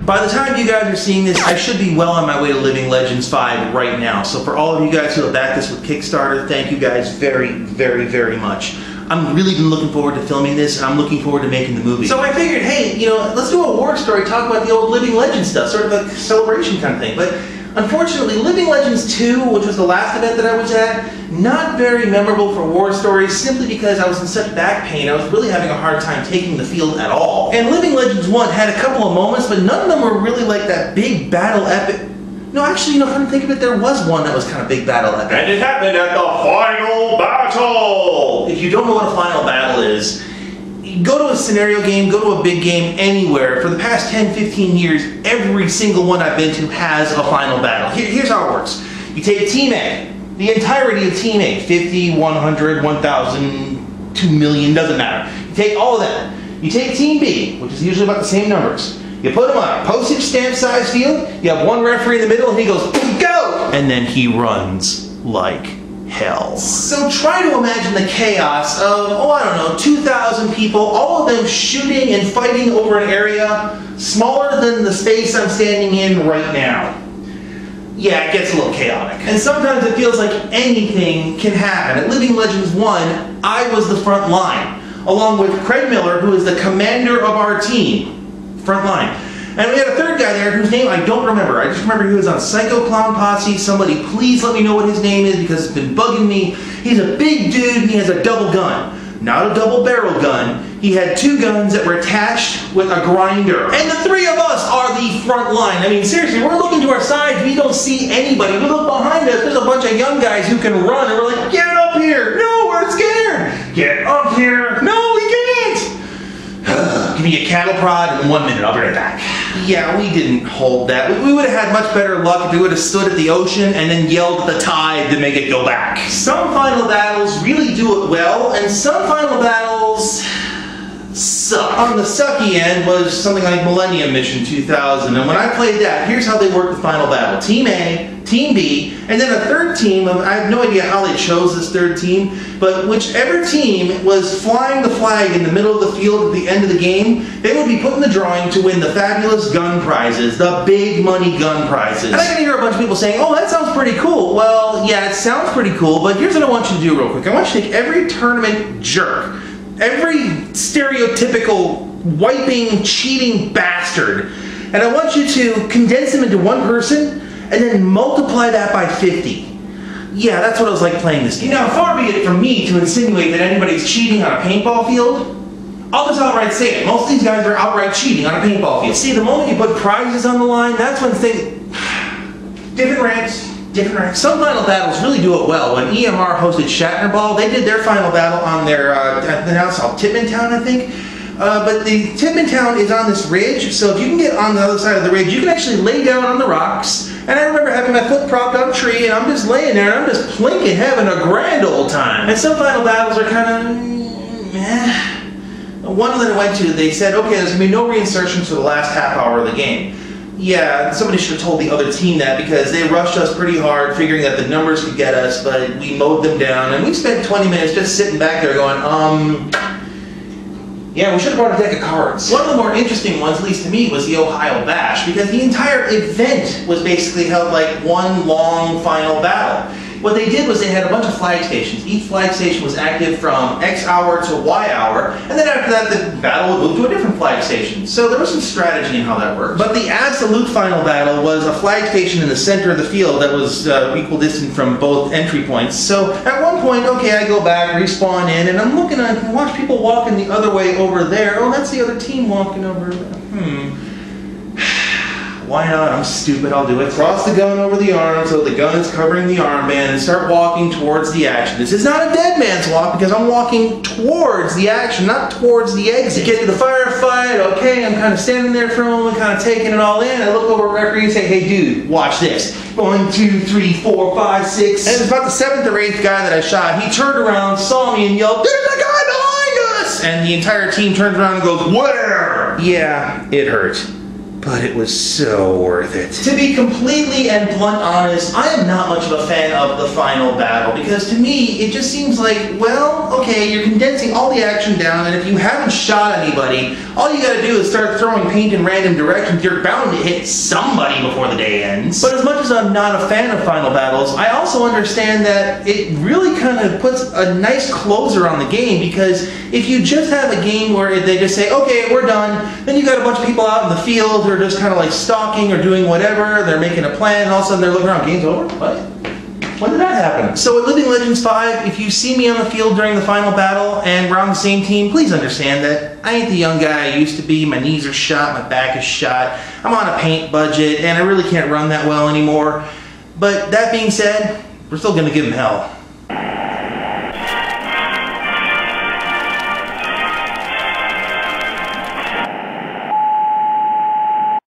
By the time you guys are seeing this, I should be well on my way to Living Legends 5 right now. So for all of you guys who have backed this with Kickstarter, thank you guys very, very, very much. I'm really been looking forward to filming this, and I'm looking forward to making the movie. So I figured, hey, you know, let's do a war story, talk about the old Living Legends stuff, sort of a celebration kind of thing. But unfortunately, Living Legends 2, which was the last event that I was at, not very memorable for war stories, simply because I was in such back pain. I was really having a hard time taking the field at all. And Living Legends 1 had a couple of moments, but none of them were really like that big battle epic. No, actually, you know, come to think of it, there was one that was kind of big battle epic. And it happened at the final battle! If you don't know what a final battle is, go to a scenario game, go to a big game, anywhere. For the past 10, 15 years, every single one I've been to has a final battle. Here's how it works. You take Team A, the entirety of Team A, 50, 100, 1,000, 2 million, doesn't matter. You take all of them. You take Team B, which is usually about the same numbers. You put them on a postage stamp size field, you have one referee in the middle, and he goes, go! And then he runs like hell. So try to imagine the chaos of, oh, I don't know, 2,000 people, all of them shooting and fighting over an area smaller than the space I'm standing in right now. Yeah, it gets a little chaotic. And sometimes it feels like anything can happen. At Living Legends 1, I was the front line, along with Craig Miller, who is the commander of our team. Front line. And we had a third guy there whose name I don't remember. I just remember he was on Psycho Clown Posse. Somebody please let me know what his name is because it's been bugging me. He's a big dude and he has a double gun. Not a double barrel gun. He had 2 guns that were attached with a grinder. And the 3 of us are the front line. I mean, seriously, we're looking to our sides. We don't see anybody. We look behind us. There's a bunch of young guys who can run. And we're like, get up here. No, we're scared. Get up here. No, we can't. Give me a cattle prod in 1 minute. I'll be right back. Yeah, we didn't hold that. We would have had much better luck if we would have stood at the ocean and then yelled at the tide to make it go back. Some final battles really do it well, and some final battles suck. On the sucky end was something like Millennium Mission 2000, and when I played that, here's how they worked the final battle. Team A, Team B, and then a third team. I have no idea how they chose this third team, but whichever team was flying the flag in the middle of the field at the end of the game, they would be put in the drawing to win the fabulous gun prizes, the big money gun prizes. And I can hear a bunch of people saying, oh, that sounds pretty cool. Well, yeah, it sounds pretty cool, but here's what I want you to do real quick. I want you to take every tournament jerk, every stereotypical wiping, cheating bastard, and I want you to condense them into one person and then multiply that by 50. Yeah, that's what it was like playing this game. Now, far be it from me to insinuate that anybody's cheating on a paintball field. I'll just outright say it. Most of these guys are outright cheating on a paintball field. See, the moment you put prizes on the line, that's when things... Different ranks. Some final battles really do it well. When EMR hosted Shatner Ball, they did their final battle on their, now it's called Tipman Town, I think. But the Tipman Town is on this ridge, so if you can get on the other side of the ridge, you can actually lay down on the rocks. And I remember having my foot propped on a tree, and I'm just laying there, and I'm just plinking, having a grand old time. And some final battles are kind of, meh. One that I went to, they said, okay, there's going to be no reinsertions for the last half hour of the game. Yeah, somebody should have told the other team that because they rushed us pretty hard, figuring that the numbers could get us, but we mowed them down, and we spent 20 minutes just sitting back there going, yeah, we should have brought a deck of cards. One of the more interesting ones, at least to me, was the Ohio Bash, because the entire event was basically held like one long final battle. What they did was they had a bunch of flag stations. Each flag station was active from X hour to Y hour, and then after that the battle would move to a different flag station. So there was some strategy in how that worked. But the absolute final battle was a flag station in the center of the field that was equal distance from both entry points. So at one point, okay, I go back, respawn in, and I'm looking at, I can watch people walking the other way over there. Oh, that's the other team walking over there. Why not? I'm stupid, I'll do it. Cross the gun over the arm so the gun is covering the armband and start walking towards the action. This is not a dead man's walk because I'm walking towards the action, not towards the exit. Get to the firefight, okay, I'm kind of standing there for a moment, kind of taking it all in. I look over at referee and say, hey dude, watch this. 1, 2, 3, 4, 5, 6. And it was about the 7th or 8th guy that I shot. He turned around, saw me, and yelled, there's a guy behind us! And the entire team turns around and goes, where? Yeah, it hurt. but it was so worth it. To be completely and blunt honest, I am not much of a fan of the final battle because to me it just seems like, well, okay, you're condensing all the action down, and if you haven't shot anybody, all you gotta do is start throwing paint in random directions. You're bound to hit somebody before the day ends. But as much as I'm not a fan of final battles, I also understand that it really kind of puts a nice closer on the game, because if you just have a game where they just say, okay, we're done, then you got a bunch of people out in the field who are just kind of like stalking or doing whatever, they're making a plan, and all of a sudden they're looking around, game's over? What? When did that happen? So at Living Legends 5, if you see me on the field during the final battle and we're on the same team, please understand that I ain't the young guy I used to be. My knees are shot, my back is shot, I'm on a paint budget, and I really can't run that well anymore. But that being said, we're still gonna give him hell.